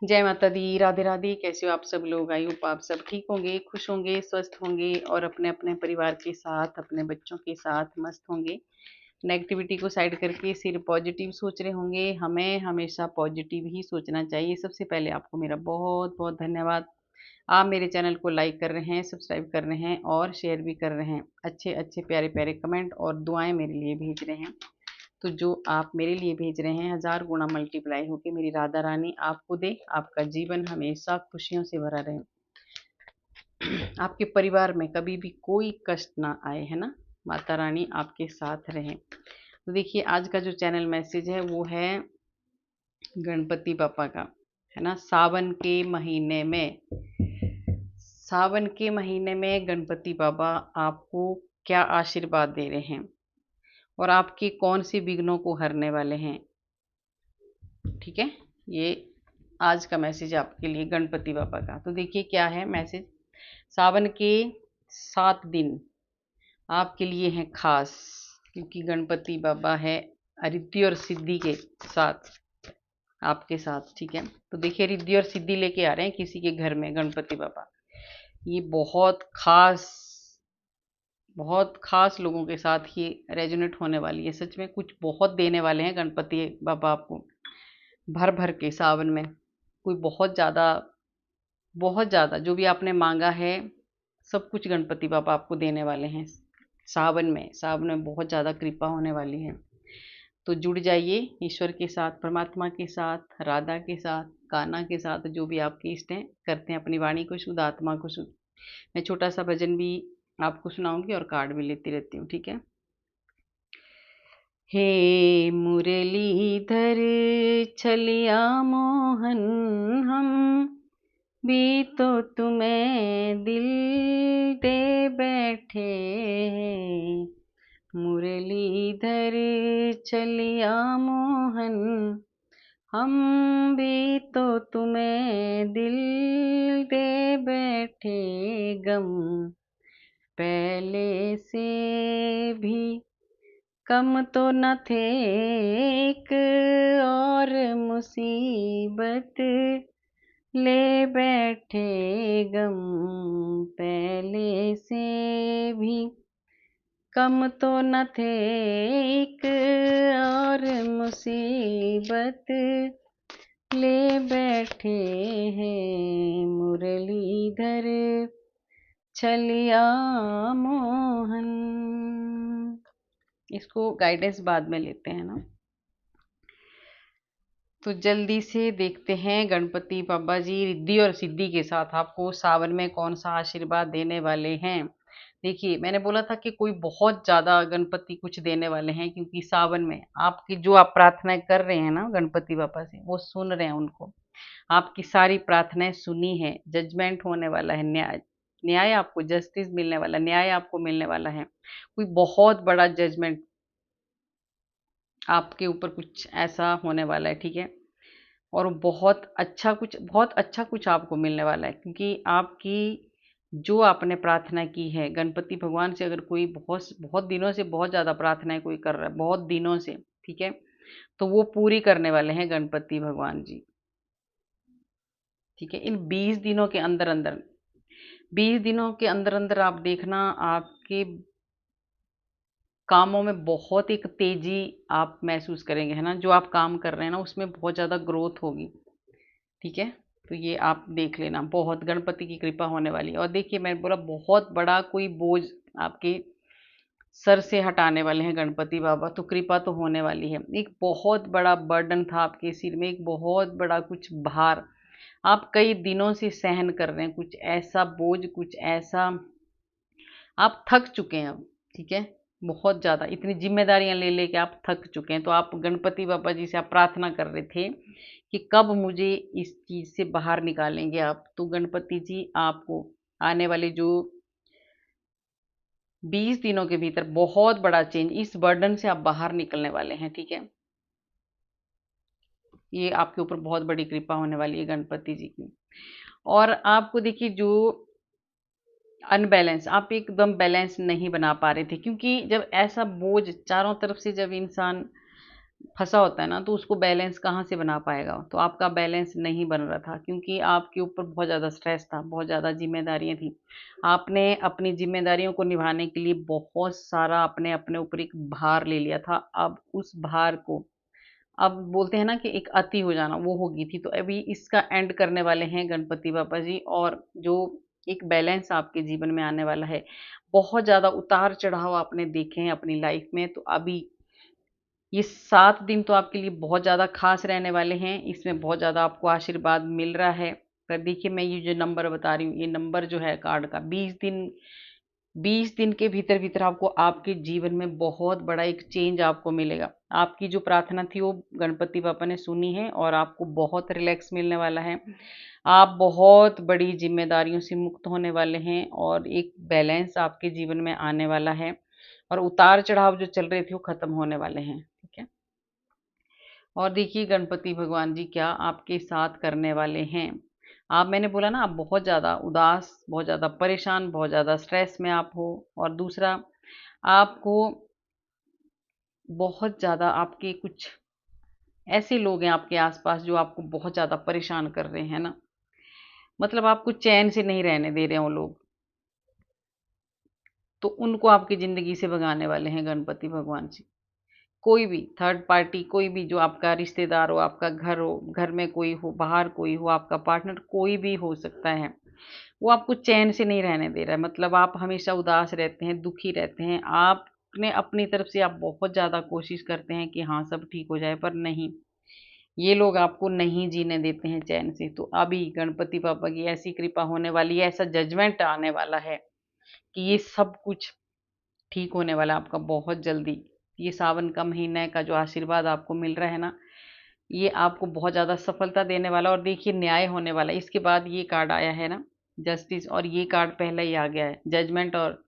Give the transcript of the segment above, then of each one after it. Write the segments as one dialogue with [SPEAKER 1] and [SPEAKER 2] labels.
[SPEAKER 1] जय माता दी, राधे राधे। कैसे हो आप सब लोग? आई होप आप सब ठीक होंगे, खुश होंगे, स्वस्थ होंगे और अपने अपने परिवार के साथ, अपने बच्चों के साथ मस्त होंगे। नेगेटिविटी को साइड करके सिर्फ पॉजिटिव सोच रहे होंगे। हमें हमेशा पॉजिटिव ही सोचना चाहिए। सबसे पहले आपको मेरा बहुत बहुत धन्यवाद। आप मेरे चैनल को लाइक कर रहे हैं, सब्सक्राइब कर रहे हैं और शेयर भी कर रहे हैं। अच्छे अच्छे प्यारे प्यारे कमेंट और दुआएं मेरे लिए भेज रहे हैं। तो जो आप मेरे लिए भेज रहे हैं, हजार गुना मल्टीप्लाई होके मेरी राधा रानी आपको दे। आपका जीवन हमेशा खुशियों से भरा रहे। आपके परिवार में कभी भी कोई कष्ट ना आए, है ना। माता रानी आपके साथ रहे। तो देखिए, आज का जो चैनल मैसेज है वो है गणपति पापा का, है ना। सावन के महीने में गणपति बाबा आपको क्या आशीर्वाद दे रहे हैं और आपके कौन से विघ्नों को हरने वाले हैं। ठीक है, ये आज का मैसेज आपके लिए गणपति बाबा का। तो देखिए क्या है मैसेज। सावन के 7 दिन आपके लिए हैं खास, क्योंकि गणपति बाबा है रिद्धि और सिद्धि के साथ, आपके साथ। ठीक है, तो देखिए रिद्धि और सिद्धि लेके आ रहे हैं किसी के घर में गणपति बाबा। ये बहुत खास लोगों के साथ ये रेजोनेट होने वाली है। सच में कुछ बहुत देने वाले हैं गणपति बाबा आपको, भर भर के सावन में। कोई बहुत ज़्यादा जो भी आपने मांगा है, सब कुछ गणपति बाबा आपको देने वाले हैं सावन में बहुत ज़्यादा कृपा होने वाली है। तो जुड़ जाइए ईश्वर के साथ, परमात्मा के साथ, राधा के साथ, कान्हा के साथ, जो भी आपके इष्ट हैं। करते हैं अपनी वाणी को शुद्ध, आत्मा को शुद्ध। मैं छोटा सा भजन भी आपको सुनाऊंगी और कार्ड भी लेती रहती हूँ। ठीक है। हे मुरलीधर छलिया मोहन, हम भी तो तुम्हें दिल दे बैठे। मुरलीधर छलिया मोहन, हम भी तो तुम्हें दिल दे बैठे। गम पहले से भी कम तो न थे, एक और मुसीबत ले बैठे। गम पहले से भी कम तो न थे, एक और मुसीबत ले बैठे हैं। मुरलीधर छलिया मोहन। इसको गाइडेंस बाद में लेते हैं ना। तो जल्दी से देखते हैं गणपति बाबा जी रिद्धि और सिद्धि के साथ आपको सावन में कौन सा आशीर्वाद देने वाले हैं। देखिए, मैंने बोला था कि कोई बहुत ज्यादा गणपति कुछ देने वाले हैं, क्योंकि सावन में आपकी जो आप प्रार्थनाएं कर रहे हैं ना गणपति बाबा से, वो सुन रहे हैं उनको। आपकी सारी प्रार्थनाएं सुनी है। जजमेंट होने वाला है, न्याय आपको, जस्टिस मिलने वाला, न्याय आपको मिलने वाला है। कोई बहुत बड़ा जजमेंट आपके ऊपर कुछ ऐसा होने वाला है। ठीक है, और बहुत अच्छा कुछ आपको मिलने वाला है, क्योंकि आपकी जो आपने प्रार्थना की है गणपति भगवान से, अगर कोई बहुत बहुत दिनों से बहुत ज्यादा प्रार्थनाएं कोई कर रहा है, बहुत दिनों से, ठीक है, तो वो पूरी करने वाले हैं गणपति भगवान जी। ठीक है, इन 20 दिनों के अंदर अंदर, 20 दिनों के अंदर अंदर आप देखना, आपके कामों में बहुत एक तेजी आप महसूस करेंगे, है ना। जो आप काम कर रहे हैं ना, उसमें बहुत ज़्यादा ग्रोथ होगी। ठीक है, तो ये आप देख लेना, बहुत गणपति की कृपा होने वाली है। और देखिए, मैं बोला बहुत बड़ा कोई बोझ आपके सर से हटाने वाले हैं गणपति बाबा, तो कृपा तो होने वाली है। एक बहुत बड़ा बर्डन था आपके सिर में, एक बहुत बड़ा कुछ भार आप कई दिनों से सहन कर रहे हैं, कुछ ऐसा बोझ, कुछ ऐसा आप थक चुके हैं अब। ठीक है, बहुत ज़्यादा इतनी जिम्मेदारियां ले लेके आप थक चुके हैं। तो आप गणपति बाबा जी से आप प्रार्थना कर रहे थे कि कब मुझे इस चीज़ से बाहर निकालेंगे आप। तो गणपति जी आपको आने वाले जो 20 दिनों के भीतर बहुत बड़ा चेंज, इस बर्डन से आप बाहर निकलने वाले हैं। ठीक है, ये आपके ऊपर बहुत बड़ी कृपा होने वाली है गणपति जी की। और आपको देखिए, जो अनबैलेंस, आप एकदम बैलेंस नहीं बना पा रहे थे, क्योंकि जब ऐसा बोझ चारों तरफ से, जब इंसान फँसा होता है ना, तो उसको बैलेंस कहाँ से बना पाएगा? तो आपका बैलेंस नहीं बन रहा था क्योंकि आपके ऊपर बहुत ज़्यादा स्ट्रेस था, बहुत ज़्यादा ज़िम्मेदारियाँ थी। आपने अपनी ज़िम्मेदारियों को निभाने के लिए बहुत सारा आपने अपने ऊपर एक भार ले लिया था। अब उस भार को, अब बोलते हैं ना कि एक अति हो जाना, वो हो गई थी। तो अभी इसका एंड करने वाले हैं गणपति बाबा जी, और जो एक बैलेंस आपके जीवन में आने वाला है। बहुत ज़्यादा उतार-चढ़ाव आपने देखे हैं अपनी लाइफ़ में, तो अभी ये 7 दिन तो आपके लिए बहुत ज़्यादा ख़ास रहने वाले हैं। इसमें बहुत ज़्यादा आपको आशीर्वाद मिल रहा है। पर देखिए, मैं ये जो नंबर बता रही हूँ, ये नंबर जो है कार्ड का 20 दिन के भीतर-भीतर आपको आपके जीवन में बहुत बड़ा एक चेंज आपको मिलेगा। आपकी जो प्रार्थना थी वो गणपति बाबा ने सुनी है और आपको बहुत रिलैक्स मिलने वाला है। आप बहुत बड़ी ज़िम्मेदारियों से मुक्त होने वाले हैं और एक बैलेंस आपके जीवन में आने वाला है, और उतार-चढ़ाव जो चल रहे थे वो ख़त्म होने वाले हैं। ठीक है? और देखिए, गणपति भगवान जी क्या आपके साथ करने वाले हैं। आप, मैंने बोला ना, आप बहुत ज़्यादा उदास, बहुत ज़्यादा परेशान, बहुत ज़्यादा स्ट्रेस में आप हो, और दूसरा आपको बहुत ज़्यादा, आपके कुछ ऐसे लोग हैं आपके आसपास जो आपको बहुत ज़्यादा परेशान कर रहे हैं ना, मतलब आपको चैन से नहीं रहने दे रहे हैं वो लोग। तो उनको आपकी ज़िंदगी से भगाने वाले हैं गणपति भगवान जी। कोई भी थर्ड पार्टी, कोई भी जो आपका रिश्तेदार हो, आपका घर हो, घर में कोई हो, बाहर कोई हो, आपका पार्टनर कोई भी हो सकता है, वो आपको चैन से नहीं रहने दे रहा है। मतलब आप हमेशा उदास रहते हैं, दुखी रहते हैं। आपने अपनी तरफ से आप बहुत ज़्यादा कोशिश करते हैं कि हाँ, सब ठीक हो जाए, पर नहीं, ये लोग आपको नहीं जीने देते हैं चैन से। तो अभी गणपति बाबा की ऐसी कृपा होने वाली है, ऐसा जजमेंट आने वाला है कि ये सब कुछ ठीक होने वाला है आपका बहुत जल्दी। ये सावन का महीना का जो आशीर्वाद आपको मिल रहा है ना, ये आपको बहुत ज़्यादा सफलता देने वाला है, और देखिए, न्याय होने वाला है। इसके बाद ये कार्ड आया है ना, जस्टिस, और ये कार्ड पहले ही आ गया है, जजमेंट और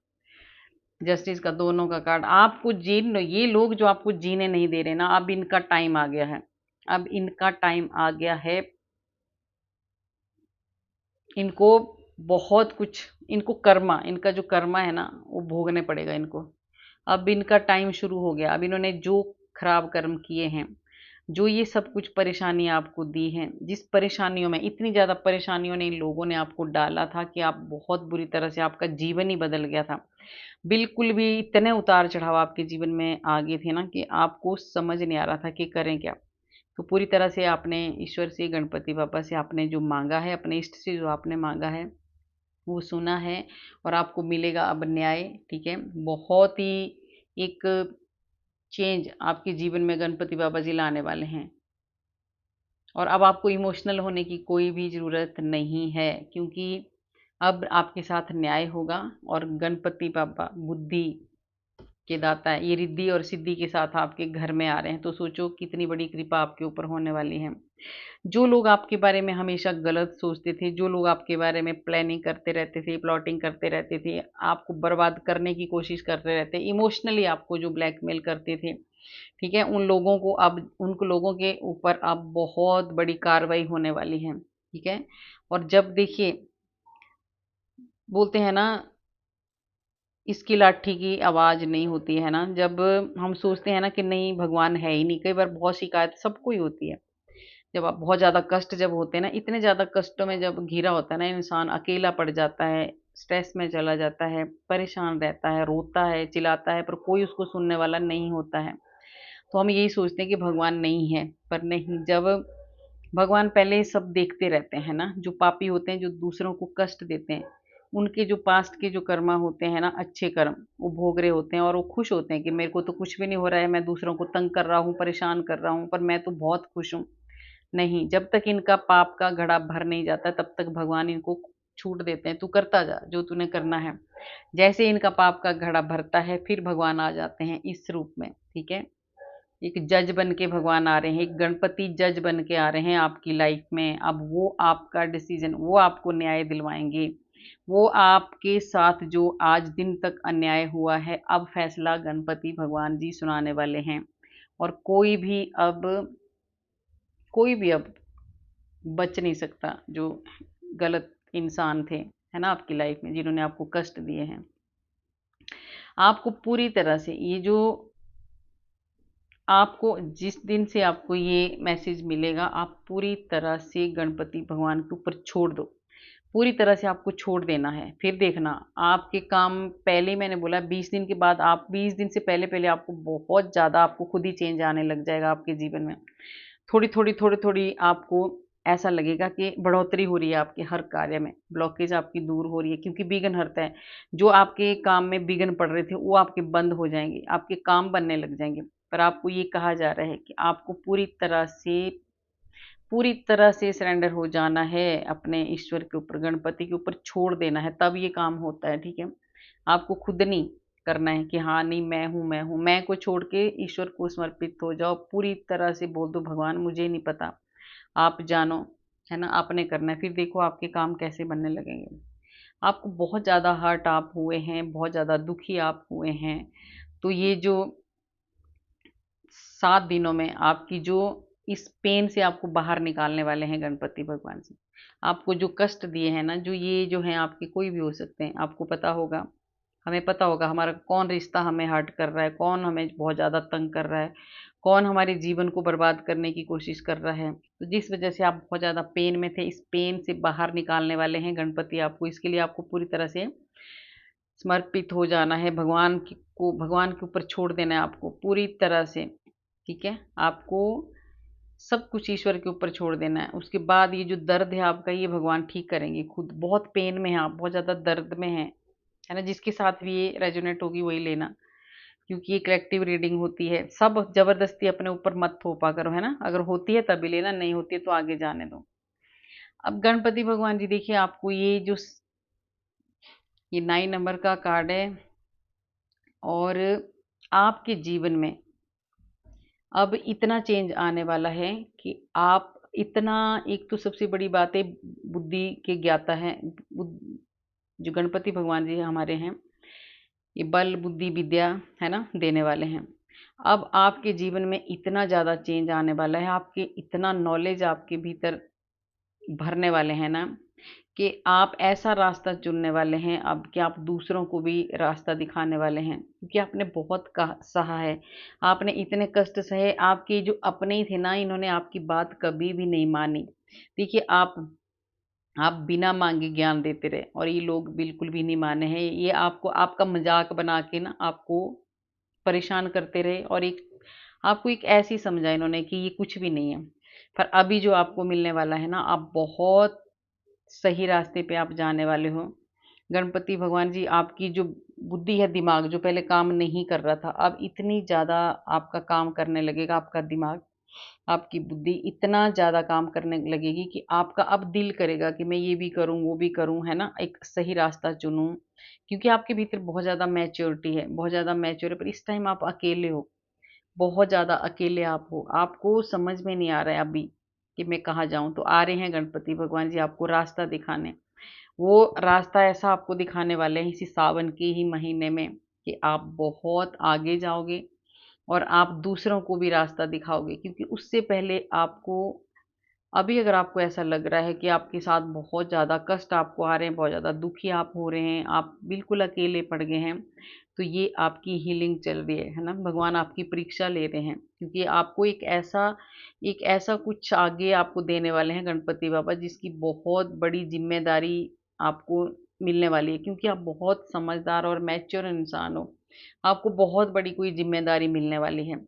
[SPEAKER 1] जस्टिस का, दोनों का कार्ड। आपको ये लोग जो आपको जीने नहीं दे रहे ना, अब इनका टाइम आ गया है। अब इनका टाइम आ गया है। इनको बहुत कुछ, इनको कर्मा, इनका जो कर्मा है ना, वो भोगने पड़ेगा इनको। अब इनका टाइम शुरू हो गया। अब इन्होंने जो खराब कर्म किए हैं, जो ये सब कुछ परेशानियां आपको दी हैं, जिस परेशानियों में, इतनी ज़्यादा परेशानियों ने इन लोगों ने आपको डाला था कि आप बहुत बुरी तरह से, आपका जीवन ही बदल गया था। बिल्कुल भी इतने उतार चढ़ाव आपके जीवन में आ गए थे ना कि आपको समझ नहीं आ रहा था कि करें क्या। तो पूरी तरह से आपने ईश्वर से, गणपति बाबा से आपने जो मांगा है, अपने इष्ट से जो आपने मांगा है, वो सुना है, और आपको मिलेगा अब न्याय। ठीक है? बहुत ही एक चेंज आपके जीवन में गणपति बाबा जी लाने वाले हैं, और अब आपको इमोशनल होने की कोई भी ज़रूरत नहीं है, क्योंकि अब आपके साथ न्याय होगा, और गणपति बाबा बुद्धि के दाता है। ये रिद्धि और सिद्धि के साथ आपके घर में आ रहे हैं, तो सोचो कितनी बड़ी कृपा आपके ऊपर होने वाली है। जो लोग आपके बारे में हमेशा गलत सोचते थे, जो लोग आपके बारे में प्लानिंग करते रहते थे, प्लॉटिंग करते रहते थे, आपको बर्बाद करने की कोशिश करते रहते, इमोशनली आपको जो ब्लैकमेल करते थे, ठीक है? उन लोगों के ऊपर अब बहुत बड़ी कार्रवाई होने वाली है, ठीक है? और जब देखिए, बोलते हैं ना, इसकी लाठी की आवाज़ नहीं होती है ना, जब हम सोचते हैं ना कि नहीं, भगवान है ही नहीं, कई बार बहुत शिकायत सबको ही होती है। जब आप बहुत ज़्यादा कष्ट जब होते हैं ना, इतने ज़्यादा कष्टों में जब घिरा होता है ना इंसान, अकेला पड़ जाता है, स्ट्रेस में चला जाता है, परेशान रहता है, रोता है, चिल्लाता है, पर कोई उसको सुनने वाला नहीं होता है। तो हम यही सोचते हैं कि भगवान नहीं है, पर नहीं, जब भगवान पहले सब देखते रहते हैं ना, जो पापी होते हैं, जो दूसरों को कष्ट देते हैं, उनके जो पास्ट के जो कर्मा होते हैं ना, अच्छे कर्म, वो भोग रहे होते हैं, और वो खुश होते हैं कि मेरे को तो कुछ भी नहीं हो रहा है, मैं दूसरों को तंग कर रहा हूँ, परेशान कर रहा हूँ, पर मैं तो बहुत खुश हूँ। नहीं, जब तक इनका पाप का घड़ा भर नहीं जाता, तब तक भगवान इनको छूट देते हैं, तू करता जा जो तूने करना है। जैसे इनका पाप का घड़ा भरता है, फिर भगवान आ जाते हैं इस रूप में, ठीक है? एक जज बन के भगवान आ रहे हैं, एक गणपति जज बन के आ रहे हैं आपकी लाइफ में। अब वो आपका डिसीजन, वो आपको न्याय दिलवाएंगे। वो आपके साथ जो आज दिन तक अन्याय हुआ है, अब फैसला गणपति भगवान जी सुनाने वाले हैं, और कोई भी अब बच नहीं सकता, जो गलत इंसान थे, है ना, आपकी लाइफ में, जिन्होंने आपको कष्ट दिए हैं। आपको पूरी तरह से ये जो आपको जिस दिन से आपको ये मैसेज मिलेगा, आप पूरी तरह से गणपति भगवान के ऊपर छोड़ दो। पूरी तरह से आपको छोड़ देना है। फिर देखना आपके काम, पहले ही मैंने बोला 20 दिन के बाद, आप 20 दिन से पहले-पहले आपको बहुत ज़्यादा आपको खुद ही चेंज आने लग जाएगा आपके जीवन में। थोड़ी-थोड़ी, थोड़ी-थोड़ी आपको ऐसा लगेगा कि बढ़ोतरी हो रही है आपके हर कार्य में, ब्लॉकेज आपकी दूर हो रही है, क्योंकि विघ्न हरता है। जो आपके काम में विघ्न पड़ रहे थे, वो आपके बंद हो जाएँगे, आपके काम बनने लग जाएँगे। पर आपको ये कहा जा रहा है कि आपको पूरी तरह से सरेंडर हो जाना है अपने ईश्वर के ऊपर, गणपति के ऊपर छोड़ देना है, तब ये काम होता है, ठीक है? आपको खुद नहीं करना है कि हाँ, नहीं मैं हूँ, मैं हूँ। मैं को छोड़ के ईश्वर को समर्पित हो जाओ, पूरी तरह से बोल दो भगवान मुझे नहीं पता, आप जानो, है ना? आपने करना है, फिर देखो आपके काम कैसे बनने लगेंगे। आपको बहुत ज़्यादा हर्ट आप हुए हैं, बहुत ज़्यादा दुखी आप हुए हैं, तो ये जो 7 दिनों में आपकी जो इस पेन से आपको बाहर निकालने वाले हैं गणपति भगवान जी। आपको जो कष्ट दिए हैं ना, जो ये जो हैं आपके कोई भी हो सकते हैं, आपको पता होगा, हमें पता होगा हमारा कौन रिश्ता हमें हर्ट कर रहा है, कौन हमें बहुत ज़्यादा तंग कर रहा है, कौन हमारे जीवन को बर्बाद करने की कोशिश कर रहा है। तो जिस वजह से आप बहुत ज़्यादा पेन में थे, इस पेन से बाहर निकालने वाले हैं गणपति आपको। इसके लिए आपको पूरी तरह से समर्पित हो जाना है, भगवान के ऊपर छोड़ देना है आपको पूरी तरह से, ठीक है? आपको सब कुछ ईश्वर के ऊपर छोड़ देना है। उसके बाद ये जो दर्द है आपका, ये भगवान ठीक करेंगे खुद। बहुत पेन में हैं आप, बहुत ज़्यादा दर्द में हैं, है ना? जिसके साथ भी ये रेजोनेट होगी वही लेना, क्योंकि ये कलेक्टिव रीडिंग होती है। सब ज़बरदस्ती अपने ऊपर मत थोपा करो, है ना? अगर होती है तभी लेना, नहीं होती है तो आगे जाने दो। अब गणपति भगवान जी देखिए, आपको ये 9 नंबर का कार्ड है, और आपके जीवन में अब इतना चेंज आने वाला है कि आप इतना, एक तो सबसे बड़ी बात है, बुद्धि के ज्ञाता हैं, जो गणपति भगवान जी हमारे हैं, ये बल बुद्धि विद्या, है ना, देने वाले हैं। अब आपके जीवन में इतना ज़्यादा चेंज आने वाला है, आपके इतना नॉलेज आपके भीतर भरने वाले हैं ना, कि आप ऐसा रास्ता चुनने वाले हैं अब कि आप दूसरों को भी रास्ता दिखाने वाले हैं, क्योंकि आपने बहुत सहा है, आपने इतने कष्ट सहे। आपके जो अपने ही थे ना, इन्होंने आपकी बात कभी भी नहीं मानी। देखिए, आप बिना मांगे ज्ञान देते रहे, और ये लोग बिल्कुल भी नहीं माने हैं। ये आपको आपका मजाक बना के ना आपको परेशान करते रहे, और आपको एक ऐसी समझा इन्होंने कि ये कुछ भी नहीं है। पर अभी जो आपको मिलने वाला है ना, आप बहुत सही रास्ते पे आप जाने वाले हो। गणपति भगवान जी आपकी जो बुद्धि है, दिमाग जो पहले काम नहीं कर रहा था, अब इतनी ज़्यादा आपका काम करने लगेगा। आपका दिमाग, आपकी बुद्धि इतना ज़्यादा काम करने लगेगी कि आपका अब दिल करेगा कि मैं ये भी करूँ, वो भी करूँ, है ना? एक सही रास्ता चुनूँ, क्योंकि आपके भीतर बहुत ज़्यादा मैच्योरिटी है, बहुत ज़्यादा मैच्योर है, पर इस टाइम आप अकेले हो, बहुत ज़्यादा अकेले आप हो। आपको समझ में नहीं आ रहा है अभी कि मैं कहाँ जाऊँ, तो आ रहे हैं गणपति भगवान जी आपको रास्ता दिखाने। वो रास्ता ऐसा आपको दिखाने वाले हैं इसी सावन के ही महीने में, कि आप बहुत आगे जाओगे, और आप दूसरों को भी रास्ता दिखाओगे, क्योंकि उससे पहले आपको, अभी अगर आपको ऐसा लग रहा है कि आपके साथ बहुत ज़्यादा कष्ट आपको आ रहे हैं, बहुत ज़्यादा दुखी आप हो रहे हैं, आप बिल्कुल अकेले पड़ गए हैं, तो ये आपकी हीलिंग चल रही है ना? भगवान आपकी परीक्षा ले रहे हैं, क्योंकि आपको एक ऐसा कुछ आगे आपको देने वाले हैं गणपति बाबा, जिसकी बहुत बड़ी ज़िम्मेदारी आपको मिलने वाली है, क्योंकि आप बहुत समझदार और मैच्योर इंसान हो। आपको बहुत बड़ी कोई ज़िम्मेदारी मिलने वाली है।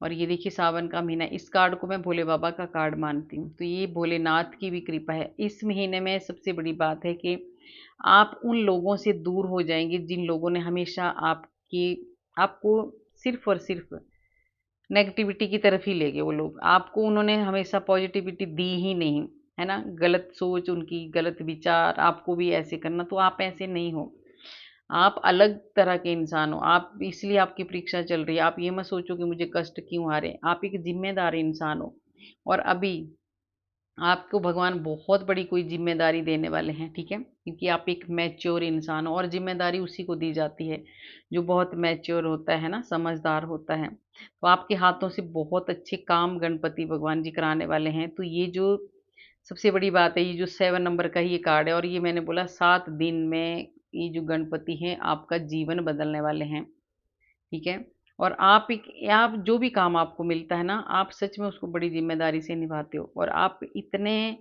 [SPEAKER 1] और ये देखिए, सावन का महीना, इस कार्ड को मैं भोले बाबा का कार्ड मानती हूँ, तो ये भोलेनाथ की भी कृपा है। इस महीने में सबसे बड़ी बात है कि आप उन लोगों से दूर हो जाएंगे जिन लोगों ने हमेशा आपको सिर्फ और सिर्फ नेगेटिविटी की तरफ ही ले गए। वो लोग आपको, उन्होंने हमेशा पॉजिटिविटी दी ही नहीं, है ना? गलत सोच उनकी, गलत विचार, आपको भी ऐसे करना, तो आप ऐसे नहीं हो। आप अलग तरह के इंसान हो, आप इसलिए आपकी परीक्षा चल रही है। आप ये मत सोचो कि मुझे कष्ट क्यों आ रहे हैं, आप एक जिम्मेदार इंसान हो, और अभी आपको भगवान बहुत बड़ी कोई जिम्मेदारी देने वाले हैं, ठीक है? क्योंकि आप एक मैच्योर इंसान हो, और जिम्मेदारी उसी को दी जाती है जो बहुत मैच्योर होता है ना, समझदार होता है। तो आपके हाथों से बहुत अच्छे काम गणपति भगवान जी कराने वाले हैं। तो ये जो सबसे बड़ी बात है, ये जो 7 नंबर का ये कार्ड है, और ये मैंने बोला 7 दिन में ये जो गणपति हैं आपका जीवन बदलने वाले हैं, ठीक है? और आप जो भी काम आपको मिलता है ना, आप सच में उसको बड़ी ज़िम्मेदारी से निभाते हो, और आप इतने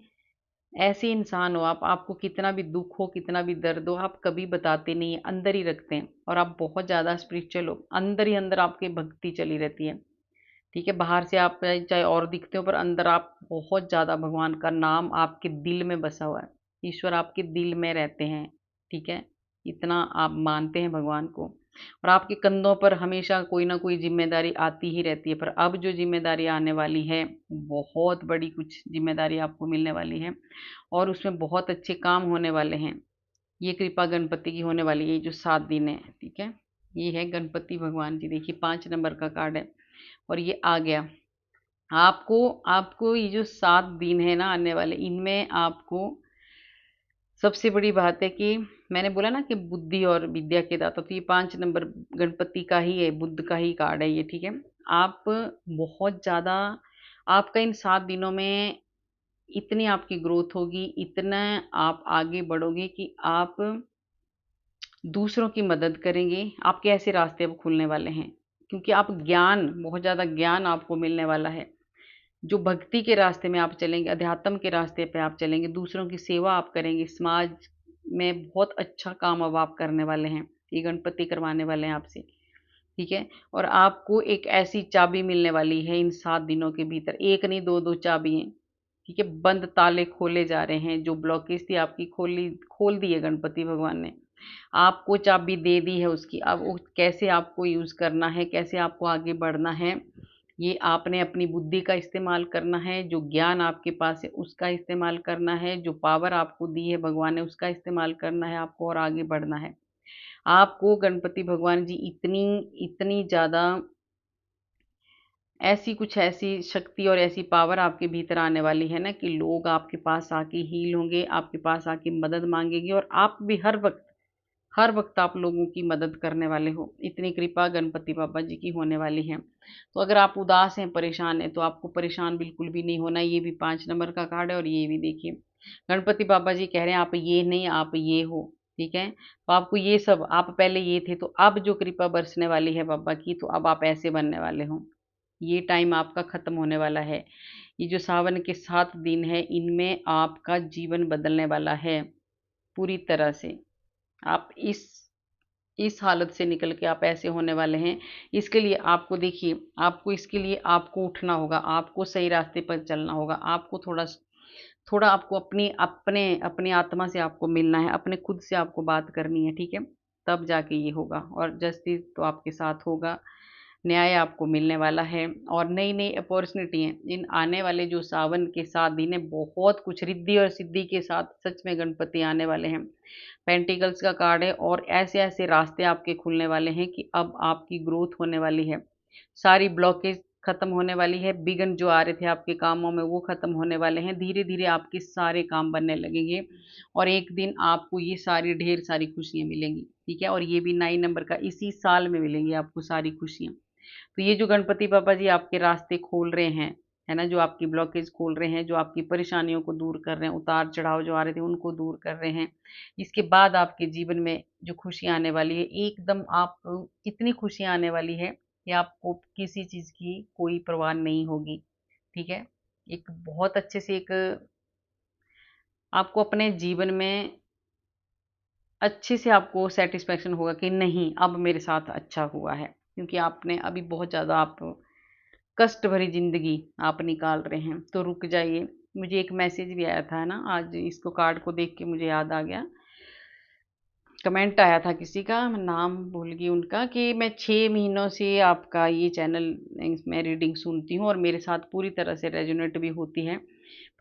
[SPEAKER 1] ऐसे इंसान हो, आप आपको कितना भी दुःख हो, कितना भी दर्द हो, आप कभी बताते नहीं हैं, अंदर ही रखते हैं, और आप बहुत ज़्यादा स्पिरिचुअल हो, अंदर ही अंदर आपकी भक्ति चली रहती है। ठीक है, बाहर से आप चाहे और दिखते हो, पर अंदर आप बहुत ज़्यादा भगवान का नाम आपके दिल में बसा हुआ है, ईश्वर आपके दिल में रहते हैं। ठीक है, इतना आप मानते हैं भगवान को, और आपके कंधों पर हमेशा कोई ना कोई जिम्मेदारी आती ही रहती है, पर अब जो जिम्मेदारी आने वाली है, बहुत बड़ी कुछ जिम्मेदारी आपको मिलने वाली है, और उसमें बहुत अच्छे काम होने वाले हैं। ये कृपा गणपति की होने वाली है, ये जो 7 दिन है। ठीक है, ये है गणपति भगवान जी, देखिए 5 नंबर का कार्ड है, और ये आ गया। आपको आपको ये जो 7 दिन है ना आने वाले, इनमें आपको सबसे बड़ी बात है कि मैंने बोला ना कि बुद्धि और विद्या के दाता, तो ये 5 नंबर गणपति का ही है, बुद्ध का ही कार्ड है ये। ठीक है, आप बहुत ज़्यादा, आपका इन 7 दिनों में इतनी आपकी ग्रोथ होगी, इतना आप आगे बढ़ोगे कि आप दूसरों की मदद करेंगे, आपके ऐसे रास्ते अब खुलने वाले हैं, क्योंकि आप ज्ञान, बहुत ज़्यादा ज्ञान आपको मिलने वाला है। जो भक्ति के रास्ते में आप चलेंगे, अध्यात्म के रास्ते पे आप चलेंगे, दूसरों की सेवा आप करेंगे, समाज में बहुत अच्छा काम अब आप करने वाले हैं, ये गणपति करवाने वाले हैं आपसे। ठीक है, और आपको एक ऐसी चाबी मिलने वाली है इन 7 दिनों के भीतर, एक नहीं, दो दो चाबी हैं। ठीक है, बंद ताले खोले जा रहे हैं, जो ब्लॉकेज थी आपकी खोल दी है गणपति भगवान ने, आपको चाबी दे दी है उसकी। अब वो कैसे आपको यूज करना है, कैसे आपको आगे बढ़ना है, ये आपने अपनी बुद्धि का इस्तेमाल करना है, जो ज्ञान आपके पास है उसका इस्तेमाल करना है, जो पावर आपको दी है भगवान ने उसका इस्तेमाल करना है आपको, और आगे बढ़ना है आपको। गणपति भगवान जी इतनी इतनी ज़्यादा ऐसी शक्ति और ऐसी पावर आपके भीतर आने वाली है ना, कि लोग आपके पास आके हील होंगे, आपके पास आके मदद मांगेंगे, और आप भी हर वक्त आप लोगों की मदद करने वाले हो। इतनी कृपा गणपति बाबा जी की होने वाली है। तो अगर आप उदास हैं, परेशान हैं, तो आपको परेशान बिल्कुल भी नहीं होना। ये भी 5 नंबर का कार्ड है, और ये भी देखिए गणपति बाबा जी कह रहे हैं आप ये नहीं, आप ये हो। ठीक है, तो आपको ये सब, आप पहले ये थे, तो अब जो कृपा बरसने वाली है बाबा की, तो अब आप ऐसे बनने वाले हो। ये टाइम आपका खत्म होने वाला है। ये जो सावन के 7 दिन है, इनमें आपका जीवन बदलने वाला है पूरी तरह से। आप इस हालत से निकल के आप ऐसे होने वाले हैं। इसके लिए आपको देखिए, आपको इसके लिए आपको उठना होगा, आपको सही रास्ते पर चलना होगा, आपको थोड़ा थोड़ा आपको अपनी अपने अपनी आत्मा से आपको मिलना है, अपने खुद से आपको बात करनी है। ठीक है, तब जाके ये होगा, और जस्टिस तो आपके साथ होगा, न्याय आपको मिलने वाला है, और नई नई अपॉर्चुनिटी है। इन आने वाले जो सावन के 7 दिन है, बहुत कुछ रिद्धि और सिद्धि के साथ सच में गणपति आने वाले हैं। पेंटिकल्स का कार्ड है, और ऐसे ऐसे रास्ते आपके खुलने वाले हैं कि अब आपकी ग्रोथ होने वाली है, सारी ब्लॉकेज खत्म होने वाली है, बिघन जो आ रहे थे आपके कामों में वो खत्म होने वाले हैं, धीरे धीरे आपके सारे काम बनने लगेंगे, और एक दिन आपको ये सारी ढेर सारी खुशियां मिलेंगी। ठीक है, और ये भी 9 नंबर का, इसी साल में मिलेंगी आपको सारी खुशियां। तो ये जो गणपति बाबा जी आपके रास्ते खोल रहे हैं, है ना, जो आपकी ब्लॉकेज खोल रहे हैं, जो आपकी परेशानियों को दूर कर रहे हैं, उतार चढ़ाव जो आ रहे थे उनको दूर कर रहे हैं, इसके बाद आपके जीवन में जो खुशियां आने वाली है, एकदम आप, इतनी खुशियां आने वाली है कि आपको किसी चीज की कोई परवाह नहीं होगी। ठीक है, एक बहुत अच्छे से एक आपको अपने जीवन में अच्छे से आपको सेटिस्फेक्शन होगा कि नहीं, अब मेरे साथ अच्छा हुआ है, क्योंकि आपने अभी बहुत ज़्यादा आप कष्ट भरी ज़िंदगी आप निकाल रहे हैं। तो रुक जाइए। मुझे एक मैसेज भी आया था ना आज, इसको कार्ड को देख के मुझे याद आ गया, कमेंट आया था किसी का, मैं नाम भूल गई उनका, कि मैं 6 महीनों से आपका ये चैनल में रीडिंग सुनती हूँ, और मेरे साथ पूरी तरह से रेजोनेट भी होती है,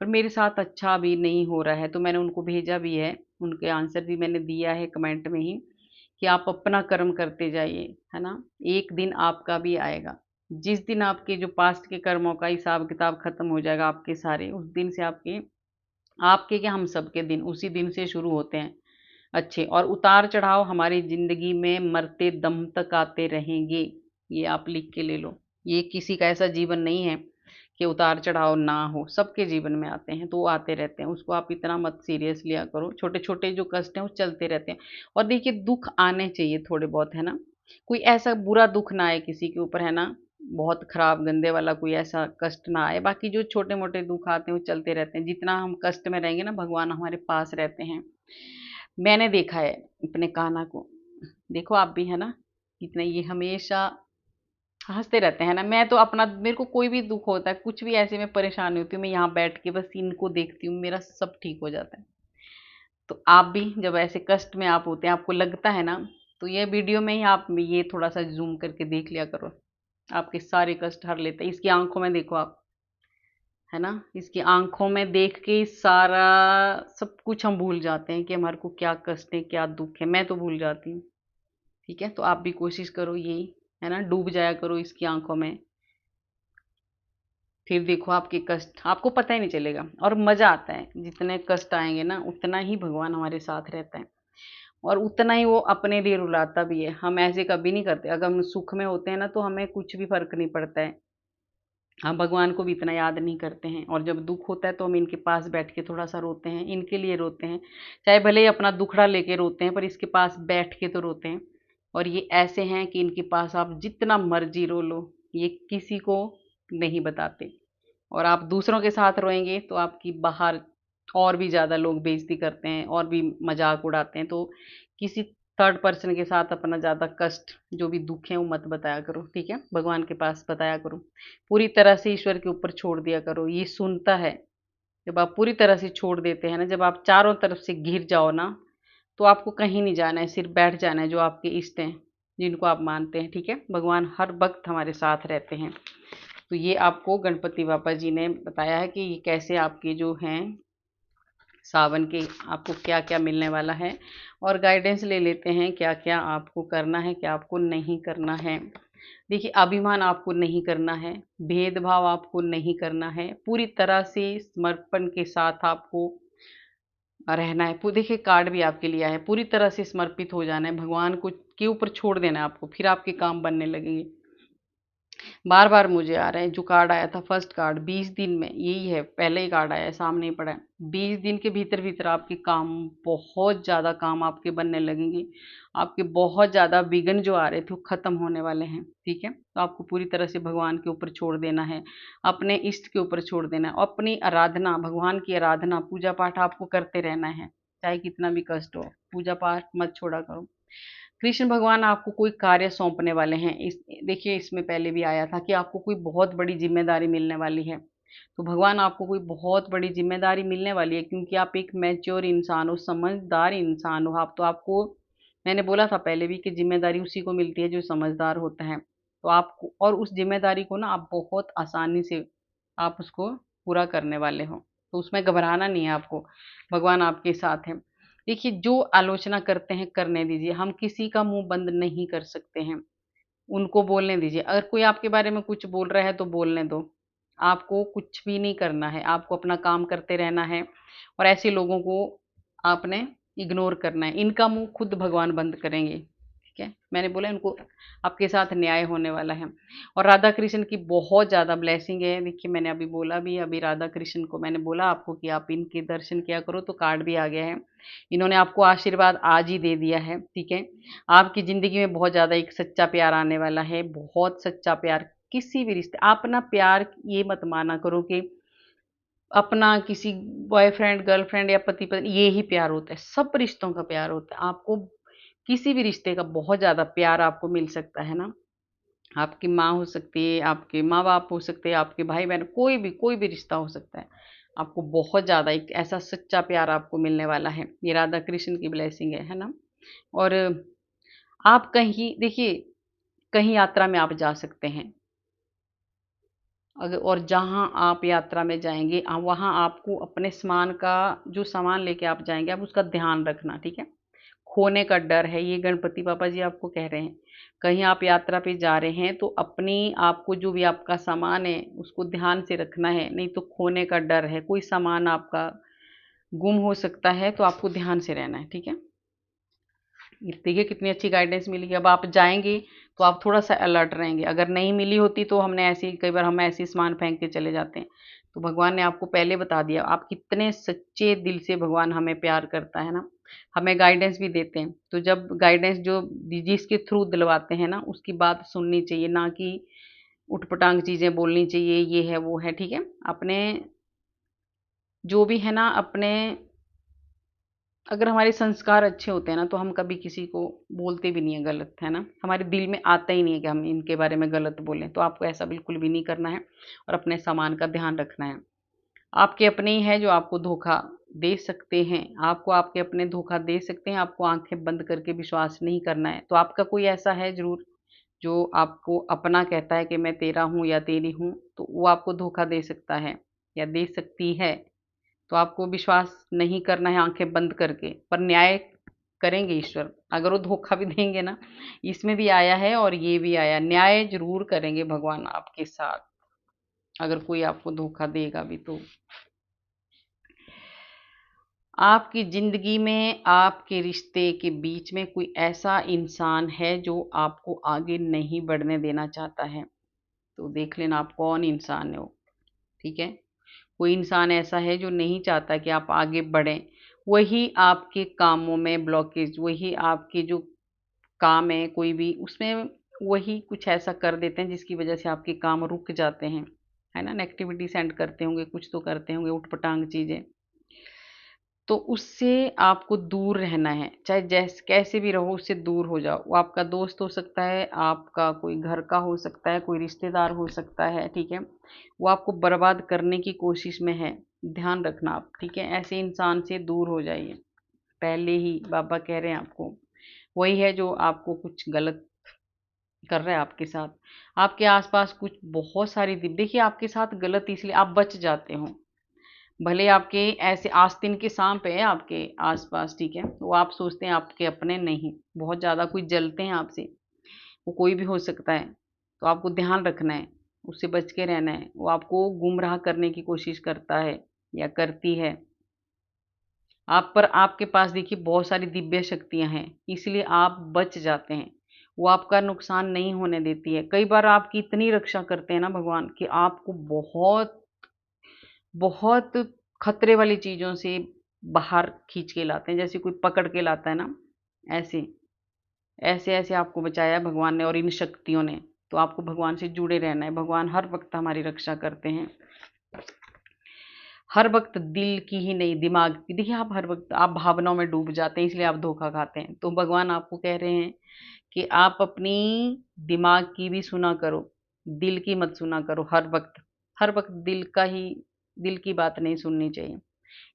[SPEAKER 1] पर मेरे साथ अच्छा भी नहीं हो रहा है। तो मैंने उनको भेजा भी है, उनके आंसर भी मैंने दिया है कमेंट में ही, कि आप अपना कर्म करते जाइए, है ना, एक दिन आपका भी आएगा। जिस दिन आपके जो पास्ट के कर्मों का हिसाब किताब खत्म हो जाएगा आपके सारे, उस दिन से आपके आपके क्या, हम सबके दिन उसी दिन से शुरू होते हैं अच्छे, और उतार चढ़ाव हमारी जिंदगी में मरते दम तक आते रहेंगे। ये आप लिख के ले लो, ये किसी का ऐसा जीवन नहीं है कि उतार चढ़ाव ना हो, सबके जीवन में आते हैं, तो वो आते रहते हैं, उसको आप इतना मत सीरियस लिया करो। छोटे छोटे जो कष्ट हैं वो चलते रहते हैं, और देखिए दुख आने चाहिए थोड़े बहुत, है ना, कोई ऐसा बुरा दुख ना आए किसी के ऊपर, है ना, बहुत खराब गंदे वाला कोई ऐसा कष्ट ना आए। बाकी जो छोटे मोटे दुख आते हैं वो चलते रहते हैं, जितना हम कष्ट में रहेंगे ना भगवान हमारे पास रहते हैं। मैंने देखा है अपने कान्हा को, देखो आप भी, है ना, कितने ये हमेशा हंसते रहते हैं ना। मैं तो अपना, मेरे को कोई भी दुख होता है, कुछ भी ऐसे में परेशानी होती हूँ, मैं यहाँ बैठ के बस इनको देखती हूँ, मेरा सब ठीक हो जाता है। तो आप भी जब ऐसे कष्ट में आप होते हैं, आपको लगता है ना, तो ये वीडियो में ही आप ये थोड़ा सा जूम करके देख लिया करो, आपके सारे कष्ट हर लेते हैं। इसकी आंखों में देखो आप, है ना, इसकी आंखों में देख के सारा सब कुछ हम भूल जाते हैं कि हमारे को क्या कष्ट है, क्या दुख है, मैं तो भूल जाती हूँ। ठीक है, तो आप भी कोशिश करो यही, है ना, डूब जाया करो इसकी आंखों में, फिर देखो आपके कष्ट आपको पता ही नहीं चलेगा और मजा आता है। जितने कष्ट आएंगे ना उतना ही भगवान हमारे साथ रहता है और उतना ही वो अपने लिए रुलाता भी है। हम ऐसे कभी नहीं करते, अगर हम सुख में होते हैं ना तो हमें कुछ भी फर्क नहीं पड़ता है, हम भगवान को भी इतना याद नहीं करते हैं। और जब दुख होता है तो हम इनके पास बैठ के थोड़ा सा रोते हैं, इनके लिए रोते हैं, चाहे भले ही अपना दुखड़ा लेके रोते हैं पर इसके पास बैठ के तो रोते हैं। और ये ऐसे हैं कि इनके पास आप जितना मर्जी रो लो, ये किसी को नहीं बताते। और आप दूसरों के साथ रोएंगे तो आपकी बाहर और भी ज़्यादा लोग बेइज्जती करते हैं और भी मजाक उड़ाते हैं। तो किसी थर्ड पर्सन के साथ अपना ज़्यादा कष्ट जो भी दुख है वो मत बताया करो, ठीक है, भगवान के पास बताया करो, पूरी तरह से ईश्वर के ऊपर छोड़ दिया करो, ये सुनता है। जब आप पूरी तरह से छोड़ देते हैं ना, जब आप चारों तरफ से घिर जाओ ना, तो आपको कहीं नहीं जाना है, सिर्फ बैठ जाना है जो आपके इष्ट हैं, जिनको आप मानते हैं। ठीक है, भगवान हर वक्त हमारे साथ रहते हैं। तो ये आपको गणपति बाबा जी ने बताया है कि ये कैसे आपके जो हैं सावन के आपको क्या क्या मिलने वाला है, और गाइडेंस ले लेते हैं क्या क्या आपको करना है, क्या आपको नहीं करना है। देखिए, अभिमान आपको नहीं करना है, भेदभाव आपको नहीं करना है, पूरी तरह से समर्पण के साथ आपको रहना है। देखिए, कार्ड भी आपके लिए आया है, पूरी तरह से समर्पित हो जाना है, भगवान को के ऊपर छोड़ देना है आपको, फिर आपके काम बनने लगेंगे। बार बार मुझे आ रहे हैं, जो कार्ड आया था फर्स्ट कार्ड 20 दिन में, यही है, पहले ही कार्ड आया है, सामने ही पड़ा है। 20 दिन के भीतर भीतर आपके काम, बहुत ज़्यादा काम आपके बनने लगेंगे, आपके बहुत ज़्यादा विघ्न जो आ रहे थे वो खत्म होने वाले हैं। ठीक है, तो आपको पूरी तरह से भगवान के ऊपर छोड़ देना है, अपने इष्ट के ऊपर छोड़ देना है, अपनी आराधना, भगवान की आराधना, पूजा पाठ आपको करते रहना है, चाहे कितना भी कष्ट हो, पूजा पाठ मत छोड़ा करो। कृष्ण भगवान आपको कोई कार्य सौंपने वाले हैं। इस देखिए, इसमें पहले भी आया था कि आपको कोई बहुत बड़ी जिम्मेदारी मिलने वाली है। तो भगवान आपको कोई बहुत बड़ी जिम्मेदारी मिलने वाली है, क्योंकि आप एक मैच्योर इंसान हो, समझदार इंसान हो। आप तो आपको, मैंने बोला था पहले भी कि जिम्मेदारी उसी को मिलती है जो समझदार होता है। तो आपको, और उस जिम्मेदारी को ना आप बहुत आसानी से आप उसको पूरा करने वाले हो, तो उसमें घबराना नहीं है आपको, भगवान आपके साथ है। देखिए, जो आलोचना करते हैं करने दीजिए, हम किसी का मुंह बंद नहीं कर सकते हैं, उनको बोलने दीजिए। अगर कोई आपके बारे में कुछ बोल रहा है तो बोलने दो, आपको कुछ भी नहीं करना है, आपको अपना काम करते रहना है और ऐसे लोगों को आपने इग्नोर करना है, इनका मुंह खुद भगवान बंद करेंगे। ठीक है, मैंने बोला इनको, आपके साथ न्याय होने वाला है। और राधा कृष्ण की बहुत ज़्यादा ब्लेसिंग है। देखिए, मैंने अभी बोला भी, अभी राधा कृष्ण को मैंने बोला आपको कि आप इनके दर्शन किया करो, तो कार्ड भी आ गया है, इन्होंने आपको आशीर्वाद आज ही दे दिया है। ठीक है, आपकी ज़िंदगी में बहुत ज़्यादा एक सच्चा प्यार आने वाला है, बहुत सच्चा प्यार। किसी भी रिश्ते, अपना प्यार ये मत माना करो कि अपना किसी बॉयफ्रेंड, गर्लफ्रेंड या पति पत्नी, ये ही प्यार होता है, सब रिश्तों का प्यार होता है। आपको किसी भी रिश्ते का बहुत ज़्यादा प्यार आपको मिल सकता है ना, आपकी माँ हो सकती है, आपके माँ-बाप हो सकते हैं, आपके भाई-बहन, कोई भी रिश्ता हो सकता है। आपको बहुत ज़्यादा एक ऐसा सच्चा प्यार आपको मिलने वाला है। ये राधा कृष्ण की ब्लेसिंग है ना? और आप कहीं देखिए, कहीं यात्रा में आप जा सकते हैं। अगर और जहाँ आप यात्रा में जाएँगे वहाँ आपको अपने सामान का, जो सामान लेके आप जाएँगे, आप उसका ध्यान रखना, ठीक है? खोने का डर है, ये गणपति बाबा जी आपको कह रहे हैं। कहीं आप यात्रा पे जा रहे हैं तो अपनी, आपको जो भी आपका सामान है उसको ध्यान से रखना है, नहीं तो खोने का डर है, कोई सामान आपका गुम हो सकता है, तो आपको ध्यान से रहना है, ठीक है? देखिए, कितनी अच्छी गाइडेंस मिली है। अब आप जाएँगे तो आप थोड़ा-सा अलर्ट रहेंगे, अगर नहीं मिली होती तो हमने ऐसे ही, कई बार हम ऐसे ही सामान फेंक के चले जाते हैं। तो भगवान ने आपको पहले बता दिया, आप कितने सच्चे दिल से भगवान हमें प्यार करता है ना। हमें गाइडेंस भी देते हैं। तो जब गाइडेंस जो जिसके थ्रू दिलवाते हैं ना, उसकी बात सुननी चाहिए, ना कि उटपटांग चीज़ें बोलनी चाहिए, ये है, वो है, ठीक है? अपने जो भी है ना, अपने अगर हमारे संस्कार अच्छे होते हैं ना, तो हम कभी किसी को बोलते भी नहीं है गलत, है ना? हमारे दिल में आता ही नहीं है कि हम इनके बारे में गलत बोलें। तो आपको ऐसा बिल्कुल भी नहीं करना है और अपने सामान का ध्यान रखना है। आपके अपने ही हैं जो आपको धोखा दे सकते हैं। आपको आपके अपने धोखा दे सकते हैं, आपको आँखें बंद करके विश्वास नहीं करना है। तो आपका कोई ऐसा है ज़रूर जो आपको अपना कहता है कि मैं तेरा हूँ या तेरी हूँ, तो वो आपको धोखा दे सकता है या दे सकती है। तो आपको विश्वास नहीं करना है आँखें बंद करके, पर न्याय करेंगे ईश्वर। अगर वो धोखा भी देंगे ना, इसमें भी आया है और ये भी आया, न्याय ज़रूर करेंगे भगवान आपके साथ, अगर कोई आपको धोखा देगा भी तो। आपकी ज़िंदगी में आपके रिश्ते के बीच में कोई ऐसा इंसान है जो आपको आगे नहीं बढ़ने देना चाहता है। तो देख लेना आप कौन इंसान है वो, ठीक है? कोई इंसान ऐसा है जो नहीं चाहता कि आप आगे बढ़ें। वही आपके कामों में ब्लॉकेज, वही आपके जो काम है कोई भी, उसमें वही कुछ ऐसा कर देते हैं जिसकी वजह से आपके काम रुक जाते हैं, है ना? नेगेटिविटी सेंड करते होंगे, कुछ तो करते होंगे उटपटांग चीज़ें। तो उससे आपको दूर रहना है, चाहे जैसे कैसे भी रहो उससे दूर हो जाओ। वो आपका दोस्त हो सकता है, आपका कोई घर का हो सकता है, कोई रिश्तेदार हो सकता है, ठीक है? वो आपको बर्बाद करने की कोशिश में है, ध्यान रखना आप, ठीक है? ऐसे इंसान से दूर हो जाइए। पहले ही बाबा कह रहे हैं आपको, वही है जो आपको कुछ गलत कर रहा है आपके साथ। आपके आसपास कुछ बहुत सारी देखिए आपके साथ गलत इसलिए आप बच जाते हो। भले आपके ऐसे आस्तीन के सांप है आपके आसपास, ठीक है? वो आप सोचते हैं आपके अपने, नहीं, बहुत ज़्यादा कोई जलते हैं आपसे, वो कोई भी हो सकता है। तो आपको ध्यान रखना है, उससे बच के रहना है। वो आपको गुमराह करने की कोशिश करता है या करती है। आप पर आपके पास देखिए बहुत सारी दिव्य शक्तियाँ हैं, इसलिए आप बच जाते हैं। वो आपका नुकसान नहीं होने देती है। कई बार आपकी इतनी रक्षा करते हैं ना भगवान कि आपको बहुत बहुत खतरे वाली चीज़ों से बाहर खींच के लाते हैं, जैसे कोई पकड़ के लाता है ना, ऐसे। ऐसे-ऐसे आपको बचाया है भगवान ने और इन शक्तियों ने। तो आपको भगवान से जुड़े रहना है, भगवान हर वक़्त हमारी रक्षा करते हैं। हर वक़्त दिल की ही नहीं, दिमाग की। देखिए आप हर वक़्त आप भावनाओं में डूब जाते हैं, इसलिए आप धोखा खाते हैं। तो भगवान आपको कह रहे हैं कि आप अपनी दिमाग की भी सुना करो, दिल की मत सुना करो हर वक़्त। हर वक़्त दिल की बात नहीं सुननी चाहिए।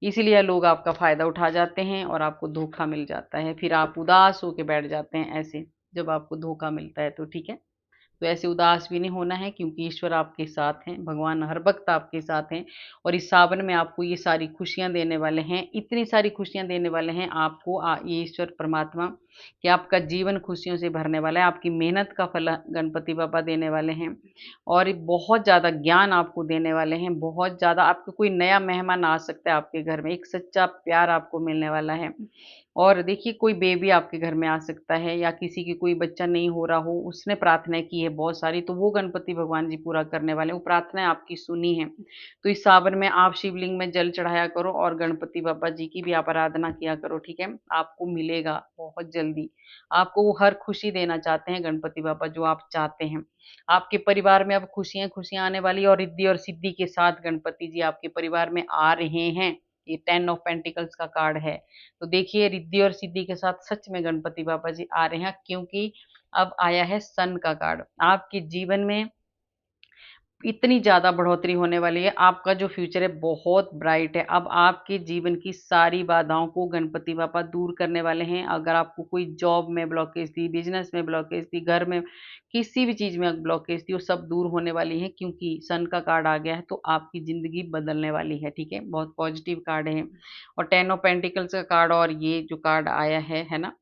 [SPEAKER 1] इसीलिए लोग आपका फ़ायदा उठा जाते हैं और आपको धोखा मिल जाता है। फिर आप उदास होके बैठ जाते हैं ऐसे, जब आपको धोखा मिलता है तो, ठीक है? तो ऐसे उदास भी नहीं होना है क्योंकि ईश्वर आपके साथ हैं, भगवान हर वक़्त आपके साथ हैं और इस सावन में आपको ये सारी खुशियाँ देने वाले हैं, इतनी सारी खुशियाँ देने वाले हैं आपको ये ईश्वर परमात्मा कि आपका जीवन खुशियों से भरने वाला है, आपकी मेहनत का फल गणपति बाबा देने वाले हैं और बहुत ज़्यादा ज्ञान आपको देने वाले हैं, बहुत ज़्यादा आपको कोई नया मेहमान आ सकता है आपके घर में, एक सच्चा प्यार आपको मिलने वाला है। और देखिए कोई बेबी आपके घर में आ सकता है या किसी की कोई बच्चा नहीं हो रहा हो, उसने प्रार्थना की है बहुत सारी, तो वो गणपति भगवान जी पूरा करने वाले हैं, वो प्रार्थनाएँ आपकी सुनी हैं। तो इस सावन में आप शिवलिंग में जल चढ़ाया करो और गणपति बाबा जी की भी आप आराधना किया करो, ठीक है? आपको मिलेगा बहुत जल्दी। आपको वो हर खुशी देना चाहते हैं गणपति बाबा जो आप चाहते हैं। आपके परिवार में अब खुशियाँ-खुशियाँ आने वाली है और रिद्धि और सिद्धि के साथ गणपति जी आपके परिवार में आ रहे हैं। ये 10 ऑफ पेंटिकल्स का कार्ड है। तो देखिए रिद्धि और सिद्धि के साथ सच में गणपति बाबा जी आ रहे हैं क्योंकि अब आया है सन का कार्ड। आपके जीवन में इतनी ज़्यादा बढ़ोतरी होने वाली है, आपका जो फ्यूचर है बहुत ब्राइट है। अब आपके जीवन की सारी बाधाओं को गणपति बाबा दूर करने वाले हैं। अगर आपको कोई जॉब में ब्लॉकेज थी, बिज़नेस में ब्लॉकेज थी, घर में किसी भी चीज़ में ब्लॉकेज थी, वो सब दूर होने वाली है क्योंकि सन का कार्ड आ गया है, तो आपकी ज़िंदगी बदलने वाली है, ठीक है? बहुत पॉजिटिव कार्ड है और 10 ऑफ पेंटिकल्स का कार्ड और ये जो कार्ड आया है ना?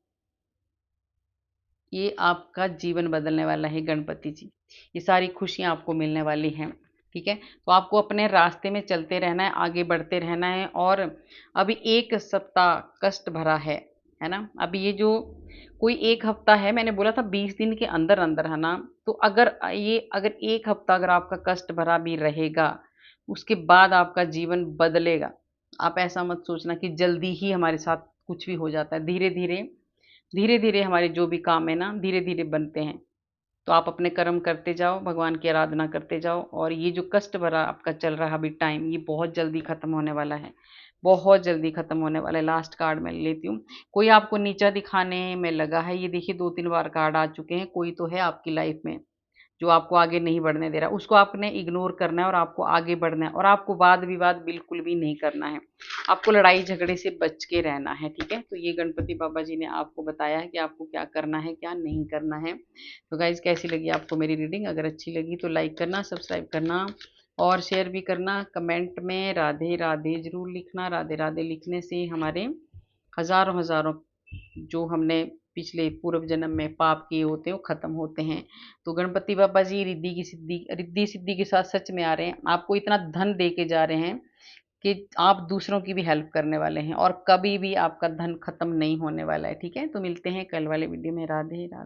[SPEAKER 1] ये आपका जीवन बदलने वाला है गणपति जी। ये सारी खुशियाँ आपको मिलने वाली हैं, ठीक है? तो आपको अपने रास्ते में चलते रहना है, आगे बढ़ते रहना है और अभी 1 सप्ताह कष्ट भरा है ना? अभी ये जो कोई 1 हफ्ता है, मैंने बोला था 20 दिन के अंदर-अंदर, है ना? तो अगर 1 हफ्ता अगर आपका कष्ट भरा भी रहेगा, उसके बाद आपका जीवन बदलेगा। आप ऐसा मत सोचना कि जल्दी ही हमारे साथ कुछ भी हो जाता है। धीरे धीरे धीरे धीरे हमारे जो भी काम है ना धीरे धीरे बनते हैं। तो आप अपने कर्म करते जाओ, भगवान की आराधना करते जाओ, और ये जो कष्ट भरा आपका चल रहा अभी टाइम, ये बहुत जल्दी खत्म होने वाला है। बहुत जल्दी खत्म होने वाला है। लास्ट कार्ड मैं लेती हूँ। कोई आपको नीचा दिखाने में लगा है, ये देखिए 2-3 बार कार्ड आ चुके हैं। कोई तो है आपकी लाइफ में जो आपको आगे नहीं बढ़ने दे रहा, उसको आपने इग्नोर करना है और आपको आगे बढ़ना है, और आपको वाद विवाद बिल्कुल भी नहीं करना है। आपको लड़ाई झगड़े से बच के रहना है, ठीक है। तो ये गणपति बाबा जी ने आपको बताया है कि आपको क्या करना है, क्या नहीं करना है। तो गाइज, कैसी लगी आपको मेरी रीडिंग? अगर अच्छी लगी तो लाइक करना, सब्सक्राइब करना और शेयर भी करना। कमेंट में राधे राधे जरूर लिखना। राधे राधे लिखने से हमारे हजारों हजारों जो हमने पिछले पूर्व जन्म में पाप किए होते हैं वो खत्म होते हैं। तो गणपति बाबा जी रिद्धि सिद्धि के साथ सच में आ रहे हैं। आपको इतना धन दे के जा रहे हैं कि आप दूसरों की भी हेल्प करने वाले हैं, और कभी भी आपका धन खत्म नहीं होने वाला है, ठीक है। तो मिलते हैं कल वाले वीडियो में। राधे राधे।